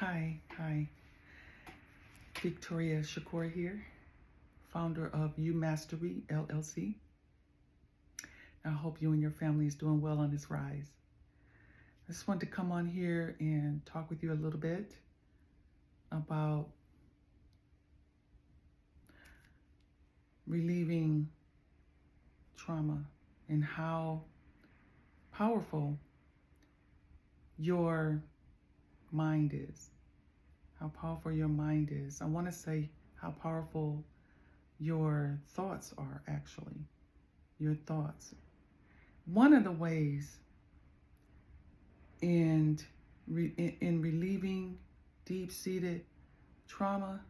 Hi. Victoria Shakoor here, founder of UMasteryLLC. I hope you and your family is doing well on this rise. I just wanted to come on here and talk with you a little bit about relieving trauma and how powerful your mind is. How powerful your mind is. I want to say how powerful your thoughts are, actually. Your thoughts. One of the ways in relieving deep-seated trauma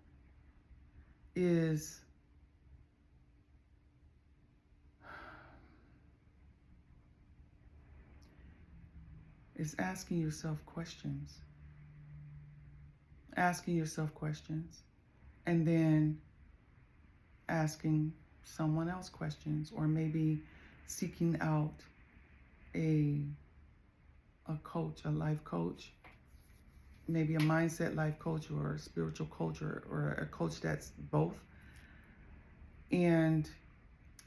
is asking yourself questions. Asking yourself questions and then asking someone else questions, or maybe seeking out a coach, a life coach, maybe a mindset life coach or a spiritual coach or a coach that's both, and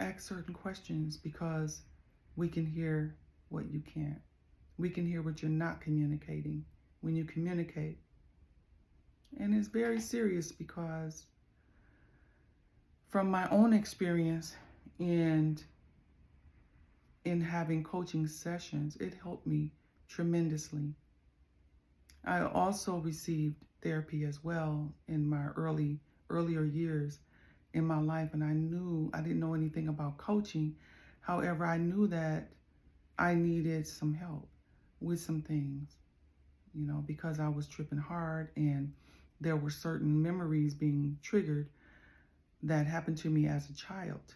ask certain questions, because we can hear what you can't. We can hear what you're not communicating when you communicate. And it's very serious, because from my own experience and in having coaching sessions, it helped me tremendously. I also received therapy as well in my earlier years in my life, and I didn't know anything about coaching. However, I knew that I needed some help with some things, because I was tripping hard, and there were certain memories being triggered that happened to me as a child.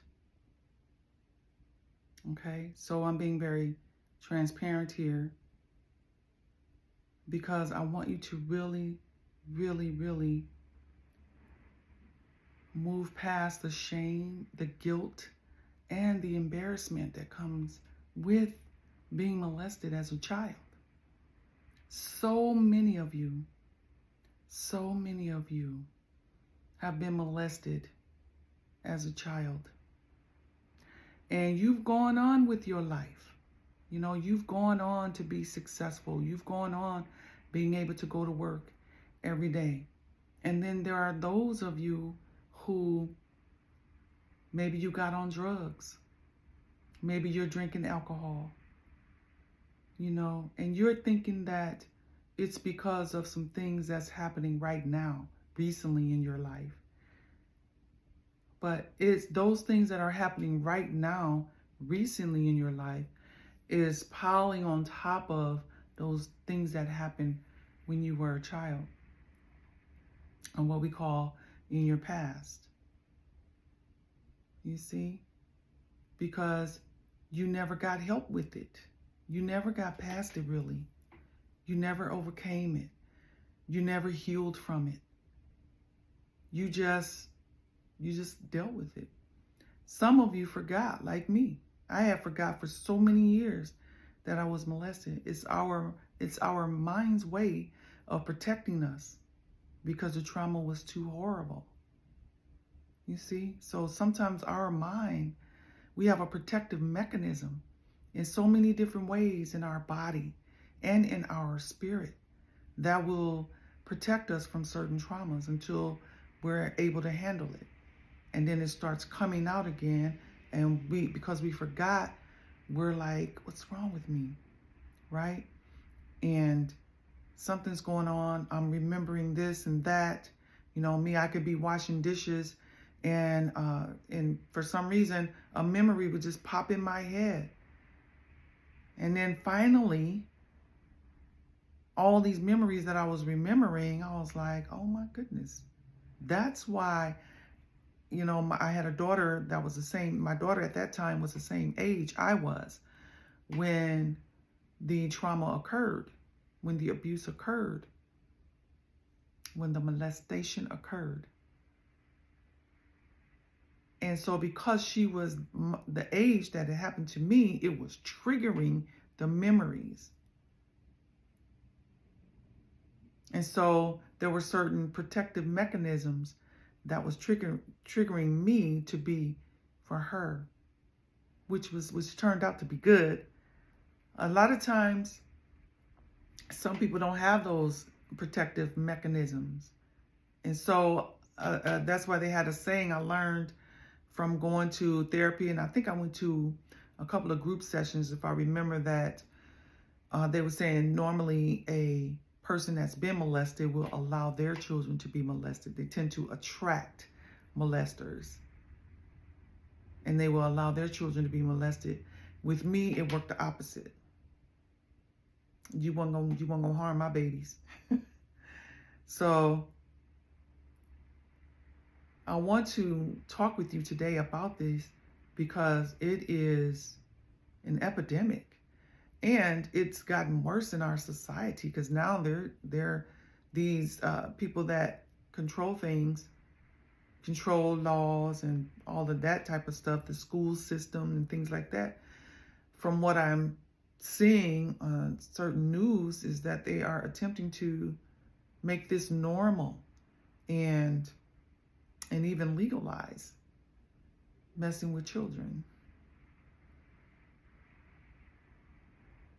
Okay, so I'm being very transparent here, because I want you to really, really, really move past the shame, the guilt, and the embarrassment that comes with being molested as a child. So many of you have been molested as a child. And you've gone on with your life. You've gone on to be successful. You've gone on being able to go to work every day. And then there are those of you who maybe you got on drugs. Maybe you're drinking alcohol. And you're thinking that it's because of some things that's happening right now, recently in your life. But it's those things that are happening right now, recently in your life, is piling on top of those things that happened when you were a child, and what we call in your past. You see? Because you never got help with it. You never got past it, really. You never overcame it. You never healed from it. You just dealt with it. Some of you forgot, like me. I have forgot for so many years that I was molested. It's our mind's way of protecting us, because the trauma was too horrible. You see? So sometimes our mind, we have a protective mechanism in so many different ways in our body and in our spirit that will protect us from certain traumas until we're able to handle it. And then it starts coming out again, and because we forgot, we're like, what's wrong with me, right? And something's going on. I'm remembering this and that. Me, I could be washing dishes, and for some reason, a memory would just pop in my head. And then finally, all these memories that I was remembering, I was like, oh my goodness. That's why, I had a daughter that was my daughter at that time was the same age I was when the trauma occurred, when the abuse occurred, when the molestation occurred. And so because she was the age that it happened to me, it was triggering the memories. And so there were certain protective mechanisms that was triggering me to be for her, which turned out to be good. A lot of times, some people don't have those protective mechanisms. And so that's why they had a saying I learned from going to therapy. And I think I went to a couple of group sessions, if I remember that. They were saying normally a person that's been molested will allow their children to be molested. They tend to attract molesters, and they will allow their children to be molested. With me, it worked the opposite. You weren't gonna harm my babies. So I want to talk with you today about this because it is an epidemic. And it's gotten worse in our society because now they're these people that control things, control laws and all of that type of stuff, the school system and things like that. From what I'm seeing on certain news is that they are attempting to make this normal and even legalize messing with children.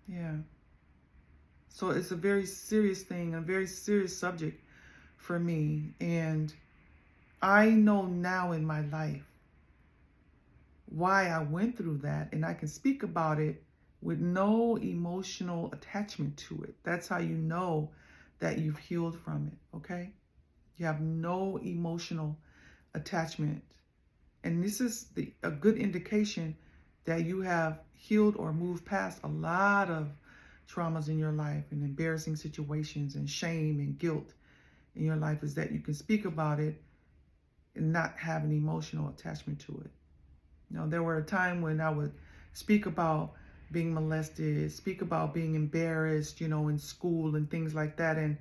Yeah. So it's a very serious thing, a very serious subject for me. And I know now in my life why I went through that. And I can speak about it with no emotional attachment to it. That's how you know that you've healed from it, okay? You have no emotional attachment. And this is a good indication that you have healed or moved past a lot of traumas in your life and embarrassing situations and shame and guilt in your life, is that you can speak about it and not have an emotional attachment to it. You know, there were a time when I would speak about being molested, speak about being embarrassed, in school and things like that. And,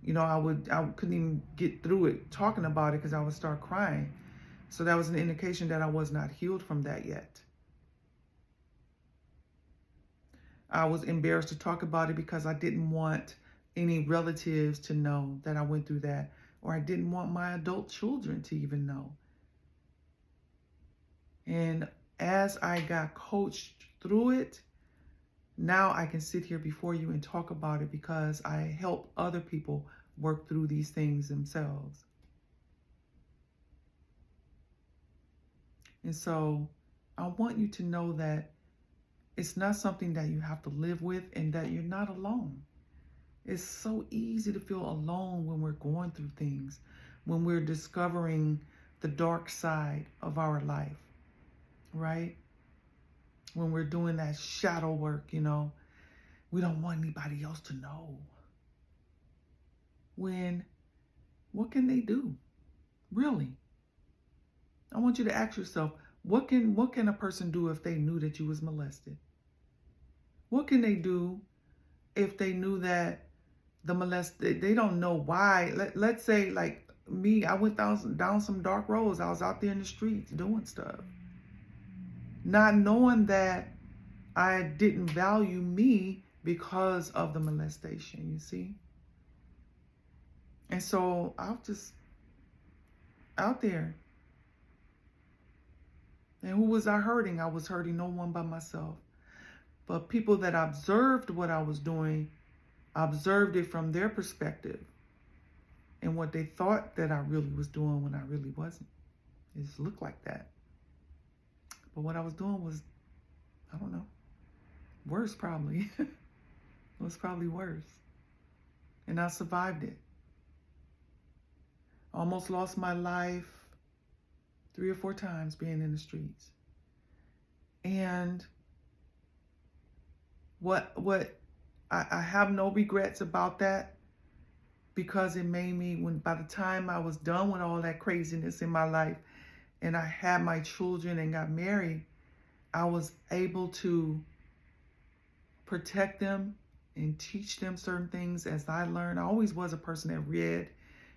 I couldn't even get through it talking about it because I would start crying. So that was an indication that I was not healed from that yet. I was embarrassed to talk about it because I didn't want any relatives to know that I went through that, or I didn't want my adult children to even know. And as I got coached through it, now I can sit here before you and talk about it because I help other people work through these things themselves. And so I want you to know that it's not something that you have to live with and that you're not alone. It's so easy to feel alone when we're going through things, when we're discovering the dark side of our life, right? When we're doing that shadow work, we don't want anybody else to know. What can they do? Really? I want you to ask yourself, what can a person do if they knew that you was molested? What can they do if they knew that they don't know why? Let's say like me, I went down some dark roads. I was out there in the streets doing stuff, not knowing that I didn't value me because of the molestation, you see? And so I was just out there. And who was I hurting? I was hurting no one but myself. But people that observed what I was doing, observed it from their perspective and what they thought that I really was doing when I really wasn't. It just looked like that. But what I was doing was, I don't know, worse probably. It was probably worse. And I survived it. Almost lost my life 3 or 4 times being in the streets. And I have no regrets about that, because it made me, by the time I was done with all that craziness in my life and I had my children and got married, I was able to protect them and teach them certain things as I learned. I always was a person that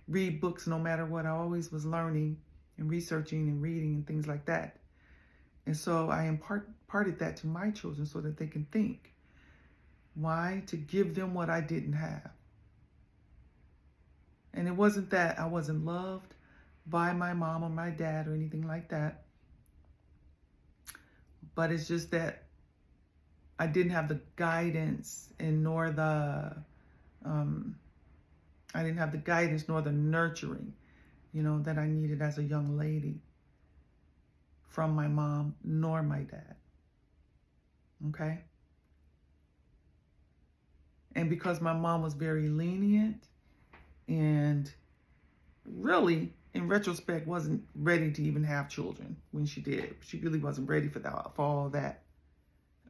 read books no matter what. I always was learning and researching and reading and things like that. And so I imparted that to my children so that they can think. Why? To give them what I didn't have. And it wasn't that I wasn't loved by my mom or my dad or anything like that. But it's just that I didn't have the guidance and nor the, I didn't have the guidance nor the nurturing, that I needed as a young lady from my mom nor my dad. Okay? And because my mom was very lenient and really, in retrospect, wasn't ready to even have children when she did. She really wasn't ready for all that.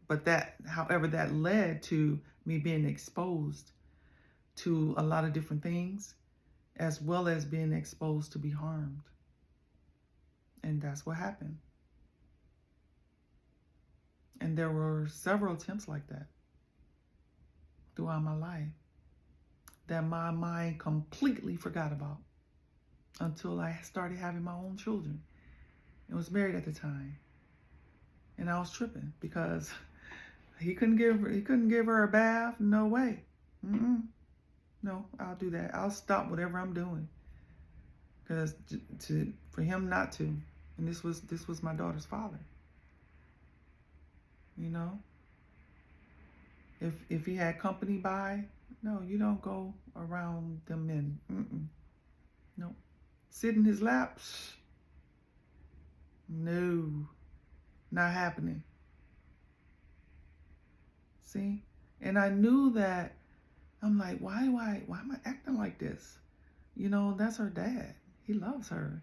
But however, that led to me being exposed to a lot of different things, as well as being exposed to be harmed. And that's what happened. And there were several attempts like that throughout my life that my mind completely forgot about until I started having my own children. I was married at the time. And I was tripping because he couldn't give her a bath. No way. No, I'll do that. I'll stop whatever I'm doing. Because for him not to. And this was my daughter's father. If he had company by, no, you don't go around them men. No. Sit in his lap? No. Not happening. See? And I knew that. I'm like, why am I acting like this? That's her dad. He loves her.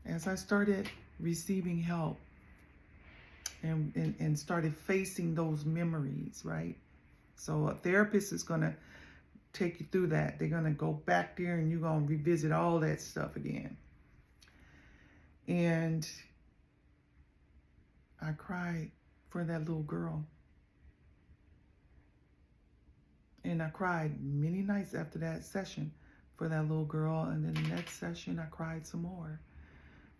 As I started receiving help and started facing those memories, right? So a therapist is going to take you through that. They're going to go back there and you're going to revisit all that stuff again. And I cried for that little girl. And I cried many nights after that session for that little girl. And then the next session, I cried some more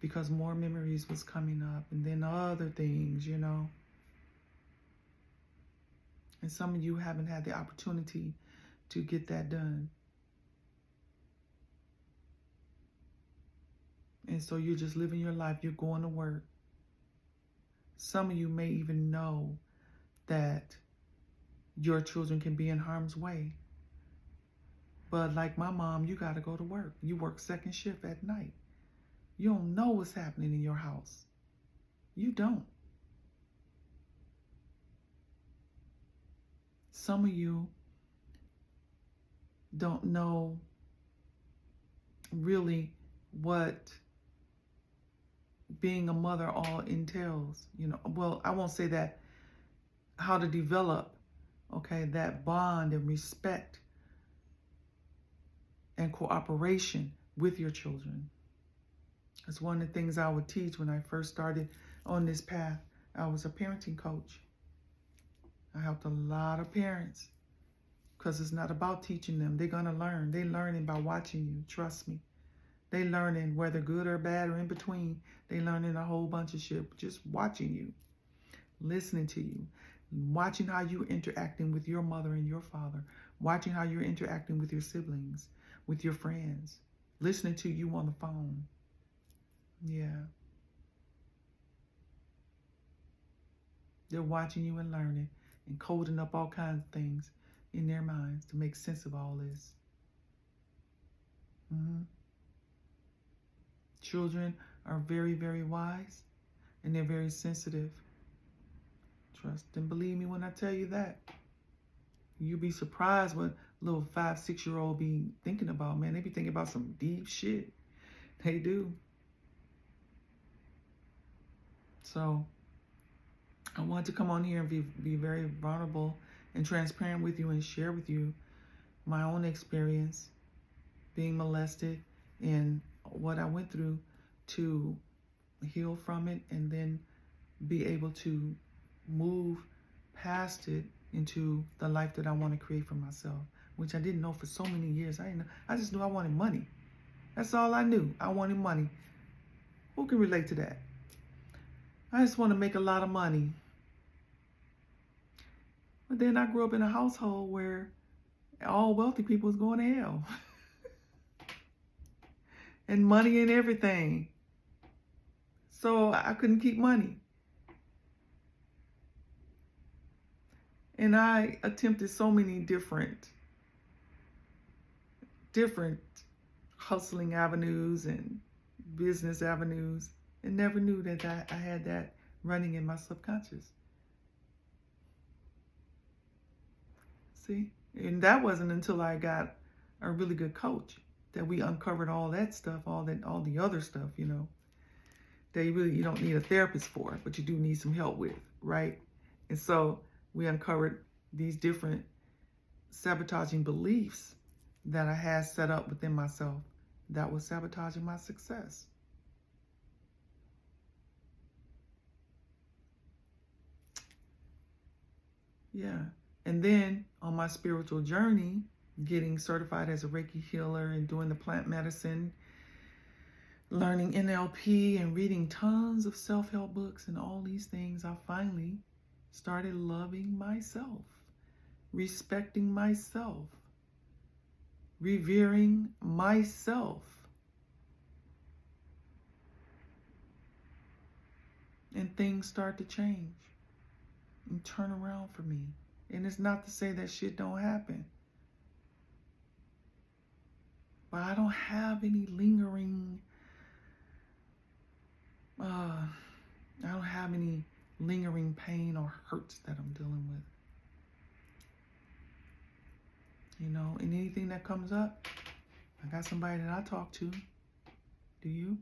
because more memories was coming up. And then other things, And some of you haven't had the opportunity to get that done. And so you're just living your life. You're going to work. Some of you may even know that your children can be in harm's way. But like my mom, you got to go to work. You work second shift at night. You don't know what's happening in your house. You don't. Some of you don't know really what being a mother all entails. Well, I won't say that. How to develop, that bond and respect and cooperation with your children. That's one of the things I would teach when I first started on this path. I was a parenting coach. I helped a lot of parents because it's not about teaching them. They're going to learn. They're learning by watching you. Trust me. They're learning whether good or bad or in between. They're learning a whole bunch of shit just watching you, listening to you, watching how you're interacting with your mother and your father, watching how you're interacting with your siblings, with your friends, listening to you on the phone. Yeah. They're watching you and learning and coding up all kinds of things in their minds to make sense of all this. Children are very, very wise and they're very sensitive. Trust and believe me when I tell you that. You'll be surprised what little 5-6-year-old be thinking about, man. They be thinking about some deep shit. They do. So I wanted to come on here and be very vulnerable and transparent with you and share with you my own experience being molested and what I went through to heal from it and then be able to move past it into the life that I want to create for myself, which I didn't know for so many years. I just knew I wanted money. That's all I knew. I wanted money. Who can relate to that? I just want to make a lot of money. But then I grew up in a household where all wealthy people was going to hell. And money and everything. So I couldn't keep money. And I attempted so many different hustling avenues and business avenues, and never knew that I had that running in my subconscious. See? And that wasn't until I got a really good coach that we uncovered all that stuff, all the other stuff, that you don't need a therapist for, but you do need some help with, right? And so we uncovered these different sabotaging beliefs that I had set up within myself that was sabotaging my success. Yeah. And then on my spiritual journey, getting certified as a Reiki healer and doing the plant medicine, learning NLP and reading tons of self-help books and all these things, I finally started loving myself, respecting myself, revering myself. And things start to change and turn around for me. And it's not to say that shit don't happen. But I don't have any lingering, pain or hurts that I'm dealing with. And anything that comes up, I got somebody that I talk to. Do you?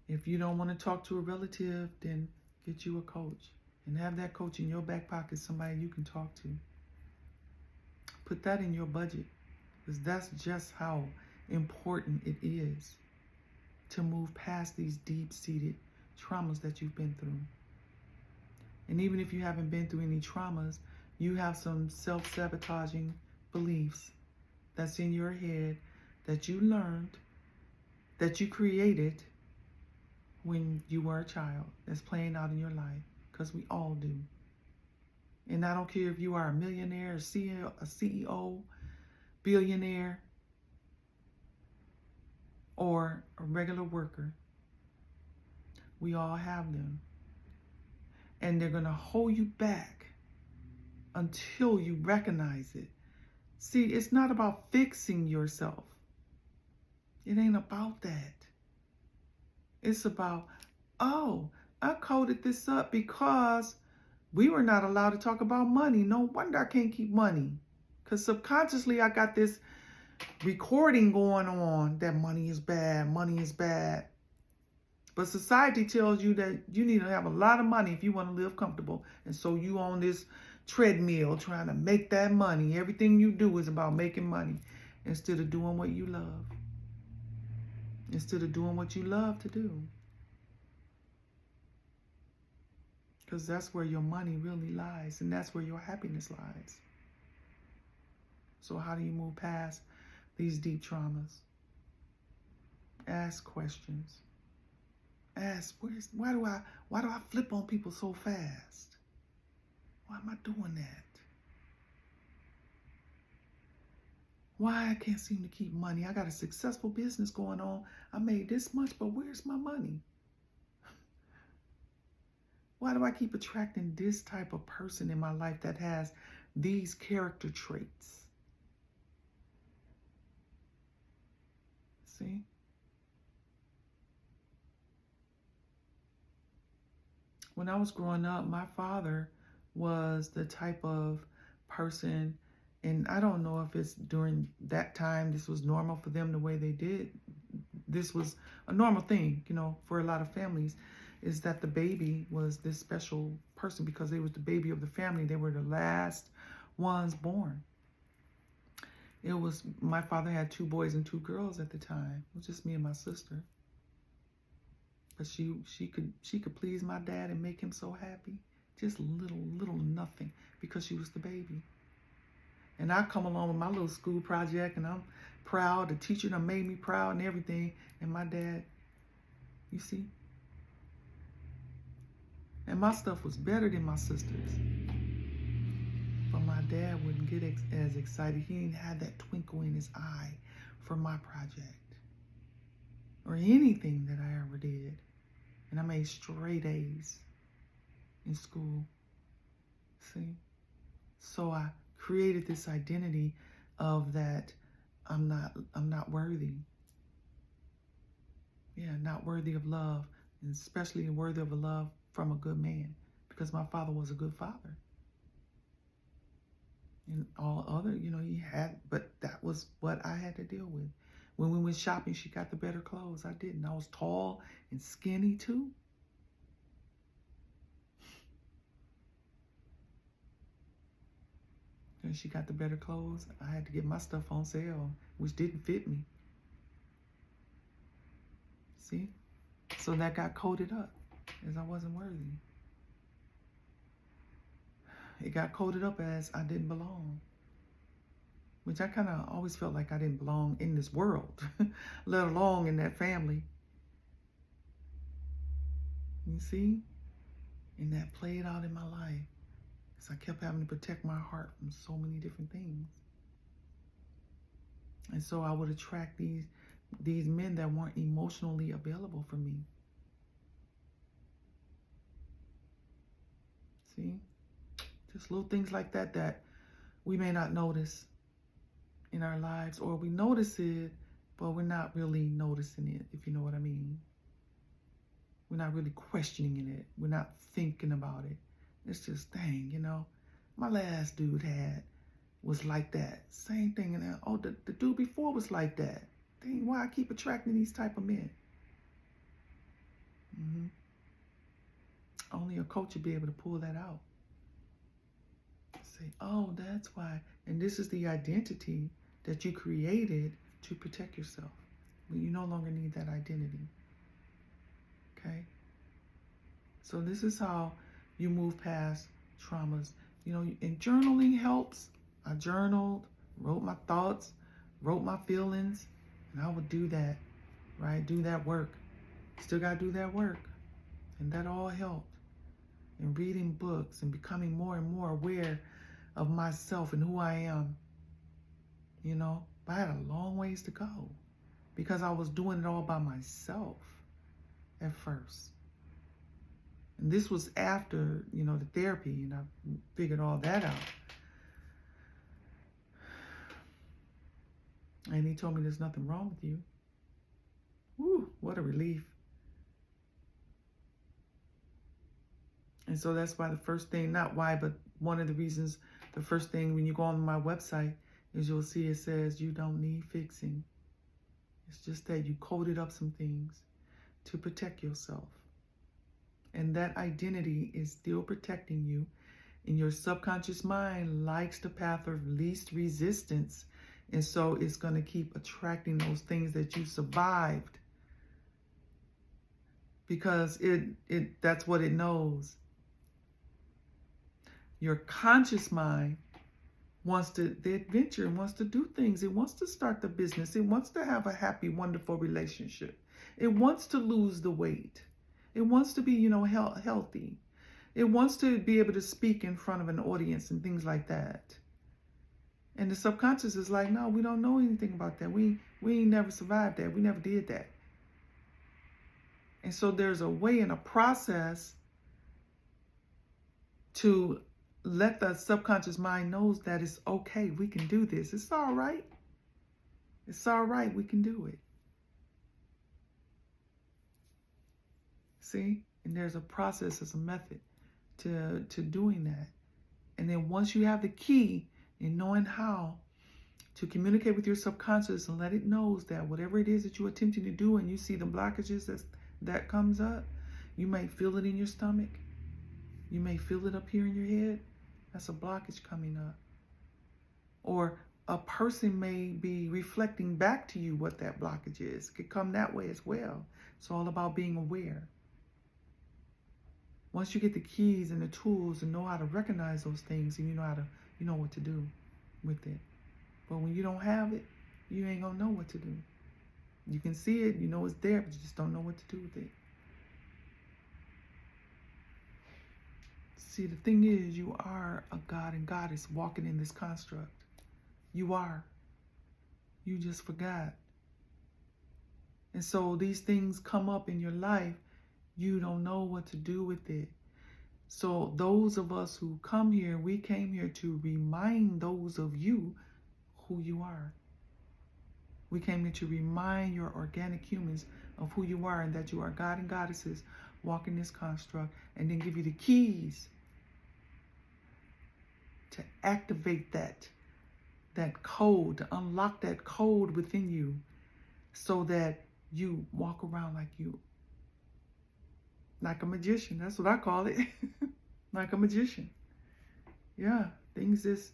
If you don't want to talk to a relative, then get you a coach. And have that coach in your back pocket, somebody you can talk to. Put that in your budget, because that's just how important it is to move past these deep-seated traumas that you've been through. And even if you haven't been through any traumas, you have some self-sabotaging beliefs that's in your head that you learned, that you created when you were a child, that's playing out in your life, because we all do. And I don't care if you are a millionaire, a CEO, billionaire, or a regular worker. We all have them. And they're going to hold you back until you recognize it. See, it's not about fixing yourself. It ain't about that. It's about, oh, I coded this up because we were not allowed to talk about money. No wonder I can't keep money. Because subconsciously I got this recording going on that money is bad, money is bad. But society tells you that you need to have a lot of money if you want to live comfortable. And so you on this treadmill trying to make that money. Everything you do is about making money instead of doing what you love. Instead of doing what you love to do. Because that's where your money really lies, and that's where your happiness lies. So how do you move past these deep traumas? Ask questions. Ask, why do I flip on people so fast? Why am I doing that? Why I can't seem to keep money? I got a successful business going on. I made this much, but where's my money? Why do I keep attracting this type of person in my life that has these character traits? See? When I was growing up, my father was the type of person, and I don't know if it's during that time this was normal for them the way they did. This was a normal thing, for a lot of families, is that the baby was this special person because they was the baby of the family. They were the last ones born. My father had 2 boys and 2 girls at the time. It was just me and my sister. But she could please my dad and make him so happy. Just little nothing, because she was the baby. And I come along with my little school project, and I'm proud. The teacher done made me proud and everything. And my dad, you see? And my stuff was better than my sister's. But my dad wouldn't get as excited. He didn't have that twinkle in his eye for my project or anything that I ever did. And I made straight A's in school. See? So I created this identity of that I'm not worthy. Yeah, not worthy of love, and especially worthy of a love from a good man, because my father was a good father. And all other, he had, but that was what I had to deal with. When we went shopping, she got the better clothes. I didn't. I was tall and skinny too. And she got the better clothes. I had to get my stuff on sale, which didn't fit me. See? So that got coded up as I wasn't worthy. It got coded up as I didn't belong, which I kind of always felt like I didn't belong in this world, let alone in that family. You see? And that played out in my life, because I kept having to protect my heart from so many different things. And so I would attract these men that weren't emotionally available for me. See? Just little things like that we may not notice in our lives, or we notice it, but we're not really noticing it, if you know what I mean. We're not really questioning it. We're not thinking about it. It's just, dang, my last dude was like that. Same thing. And the dude before was like that. Dang, why I keep attracting these type of men? Only a coach would be able to pull that out. Say, oh, that's why. And this is the identity that you created to protect yourself. But you no longer need that identity. Okay? So this is how you move past traumas. And journaling helps. I journaled, wrote my thoughts, wrote my feelings, and I would do that, right? Do that work. Still got to do that work. And that all helped. And reading books and becoming more and more aware of myself and who I am. But I had a long ways to go, because I was doing it all by myself at first. And this was after, the therapy, and I figured all that out. And he told me there's nothing wrong with you. Woo, what a relief. And so that's why the first thing, not why, but one of the reasons, the first thing when you go on my website is you'll see it says you don't need fixing. It's just that you coded up some things to protect yourself. And that identity is still protecting you. And your subconscious mind likes the path of least resistance. And so it's going to keep attracting those things that you survived. Because that's what it knows. Your conscious mind wants the adventure, wants to do things. It wants to start the business. It wants to have a happy, wonderful relationship. It wants to lose the weight. It wants to be, healthy. It wants to be able to speak in front of an audience and things like that. And the subconscious is like, no, we don't know anything about that. We ain't never survived that. We never did that. And so there's a way and a process to let the subconscious mind knows that it's okay. We can do this. It's all right. It's all right. We can do it. See? And there's a process, there's a method to doing that. And then once you have the key in knowing how to communicate with your subconscious and let it knows that whatever it is that you're attempting to do and you see the blockages that comes up, you may feel it in your stomach. You may feel it up here in your head. That's a blockage coming up. Or a person may be reflecting back to you what that blockage is. It could come that way as well. It's all about being aware. Once you get the keys and the tools and know how to recognize those things, and you know what to do with it. But when you don't have it, you ain't gonna know what to do. You can see it, you know it's there, but you just don't know what to do with it. See, the thing is, you are a god and goddess walking in this construct. You are. You just forgot. And so these things come up in your life. You don't know what to do with it. So those of us who come here, we came here to remind those of you who you are. We came here to remind your organic humans of who you are and that you are God and goddesses walking this construct, and then give you the keys to activate that code, to unlock that code within you so that you walk around like a magician. That's what I call it. Like a magician. Yeah, things is,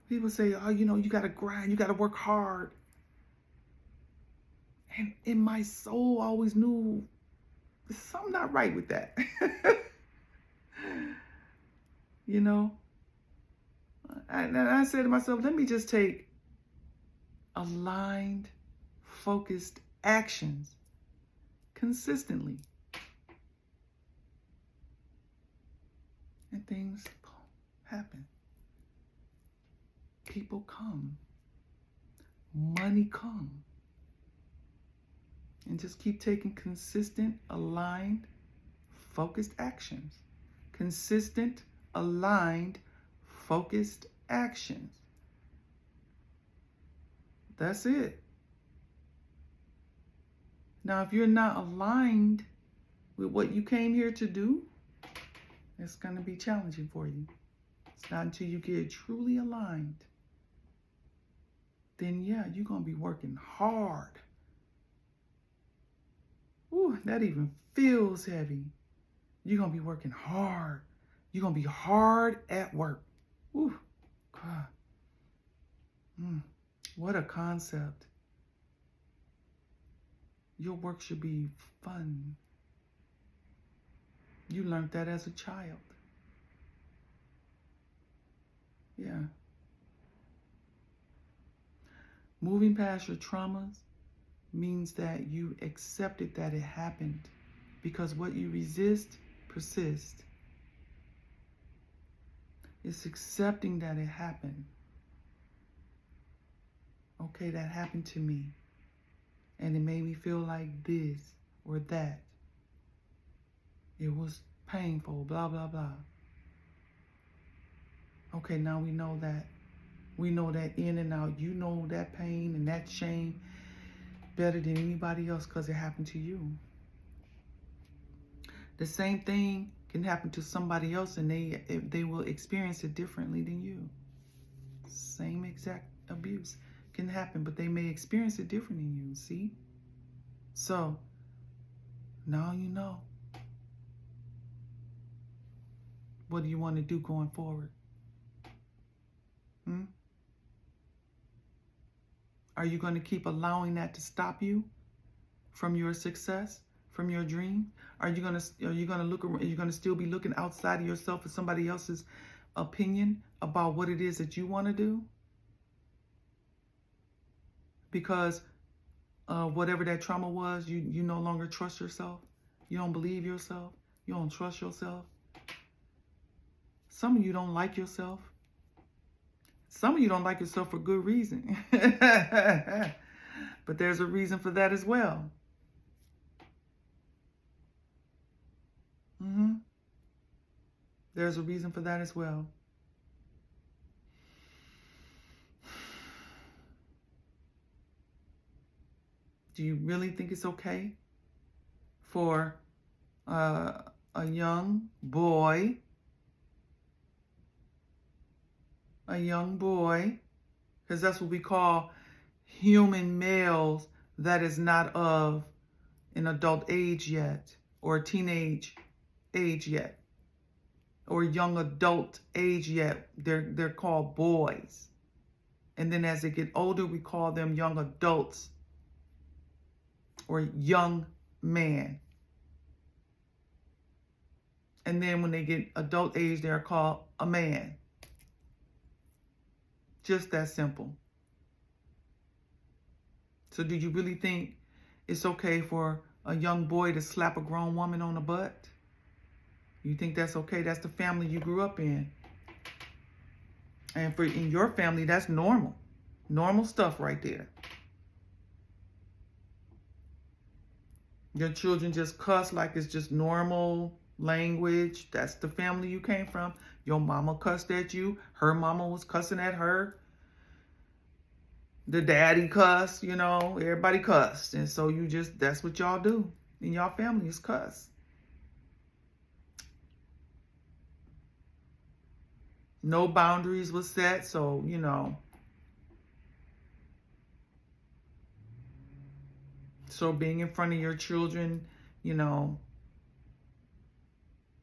people say, oh, you got to grind, you got to work hard. And in my soul, I always knew there's something not right with that. And I said to myself, let me just take aligned, focused actions consistently. And things happen. People come. Money come. And just keep taking consistent, aligned, focused actions. Consistent, aligned, focused actions. That's it. Now, if you're not aligned with what you came here to do, it's going to be challenging for you. It's not until you get truly aligned. Then, yeah, you're going to be working hard. Ooh, that even feels heavy. You're going to be working hard. You're going to be hard at work. Ooh, God. What a concept. Your work should be fun. You learned that as a child. Yeah. Moving past your traumas means that you accepted that it happened, because what you resist persists. It's accepting that it happened. Okay, that happened to me, and it made me feel like this or that. It was painful, blah, blah, blah. Okay, now we know that. We know that in and out. You know that pain and that shame better than anybody else because it happened to you. The same thing can happen to somebody else, and they will experience it differently than you. Same exact abuse can happen, but they may experience it different than you, see? So, now you know. What do you want to do going forward? Are you going to keep allowing that to stop you from your success, from your dream? Are you going to look around? Are you going to still be looking outside of yourself for somebody else's opinion about what it is that you want to do? Because whatever that trauma was, you no longer trust yourself. You don't believe yourself. You don't trust yourself. Some of you don't like yourself. Some of you don't like yourself for good reason. But there's a reason for that as well. There's a reason for that as well. Do you really think it's okay for a young boy, because that's what we call human males that is not of an adult age yet, or teenage age yet, or young adult age yet. They're called boys. And then as they get older, we call them young adults or young man. And then when they get adult age, they're called a man. Just that simple. So do you really think it's okay for a young boy to slap a grown woman on the butt? You think that's okay? That's the family you grew up in. And in your family, that's normal. Normal stuff right there. Your children just cuss like it's just normal language. That's the family you came from. Your mama cussed at you. Her mama was cussing at her. The daddy cussed, you know, everybody cussed. And so that's what y'all do in y'all family is cuss. No boundaries was set, so, you know. So being in front of your children, you know,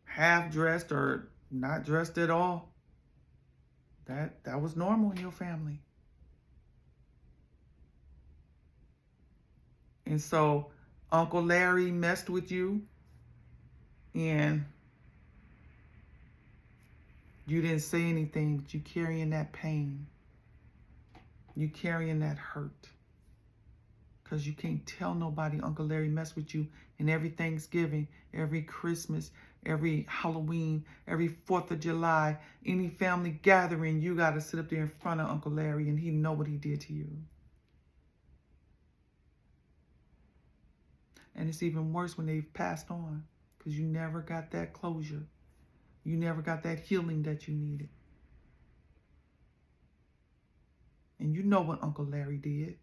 half dressed or not dressed at all, that was normal in your family. And so Uncle Larry messed with you and you didn't say anything, but you carrying that pain. You carrying that hurt. Because you can't tell nobody Uncle Larry messed with you. And every Thanksgiving, every Christmas, every Halloween, every 4th of July, any family gathering, you got to sit up there in front of Uncle Larry and he know what he did to you. And it's even worse when they've passed on because you never got that closure. You never got that healing that you needed. And you know what Uncle Larry did.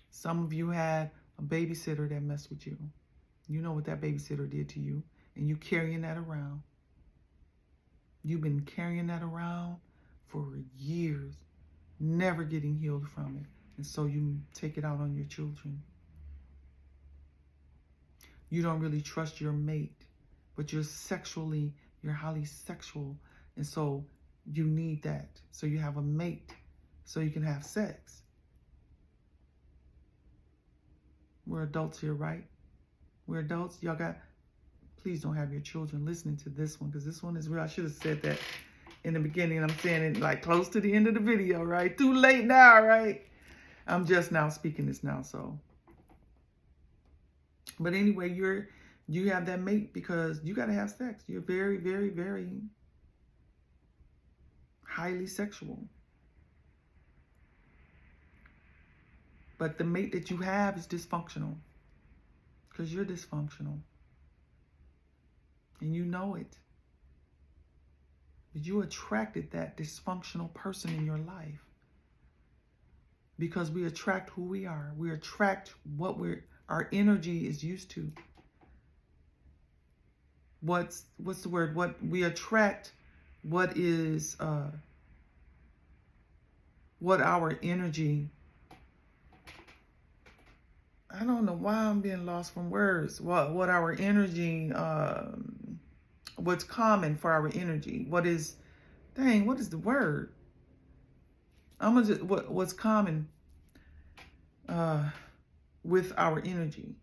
Some of you had a babysitter that messed with you. You know what that babysitter did to you. And you carrying that around. You've been carrying that around for years, never getting healed from it. And so you take it out on your children. You don't really trust your mate, but you're highly sexual. And so you need that. So you have a mate so you can have sex. We're adults here, right? We're adults. Y'all please don't have your children listening to this one because this one is real. I should have said that in the beginning. I'm saying it like close to the end of the video, right? Too late now, right? I'm just now speaking this now, so. But anyway, you have that mate because you got to have sex. You're very, very, very highly sexual. But the mate that you have is dysfunctional because you're dysfunctional. And you know it. But you attracted that dysfunctional person in your life. Because we attract who we are. We attract what our energy is used to. What's the word? What we attract, what is what our energy. I don't know why I'm being lost from words. What our energy, what's common for our energy. What is the word? I'm gonna just what's common with our energy.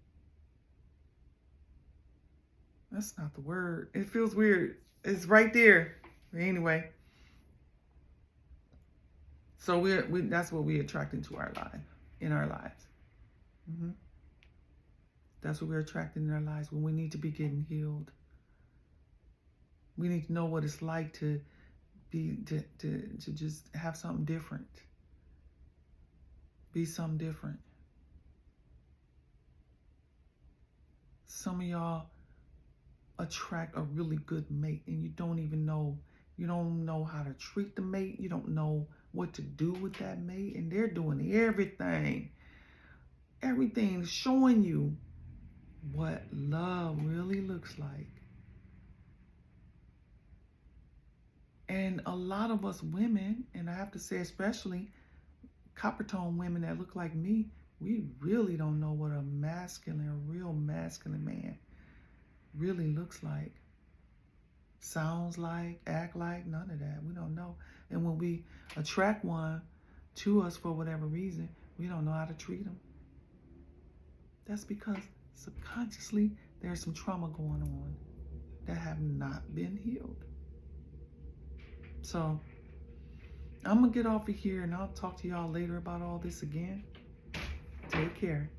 That's not the word. It feels weird. It's right there. Anyway. So that's what we attract into our life, in our lives. Mm-hmm. That's what we're attracting in our lives when we need to be getting healed. We need to know what it's like to just have something different. Be something different. Some of y'all attract a really good mate and you don't know how to treat the mate. You don't know what to do with that mate, and they're doing everything showing you what love really looks like. And a lot of us women, and I have to say especially copper tone women that look like me, we really don't know what a real masculine man really looks like, sounds like, act like, none of that. We don't know. And when we attract one to us for whatever reason, we don't know how to treat them. That's because subconsciously there's some trauma going on that have not been healed. So I'm going to get off of here and I'll talk to y'all later about all this again. Take care.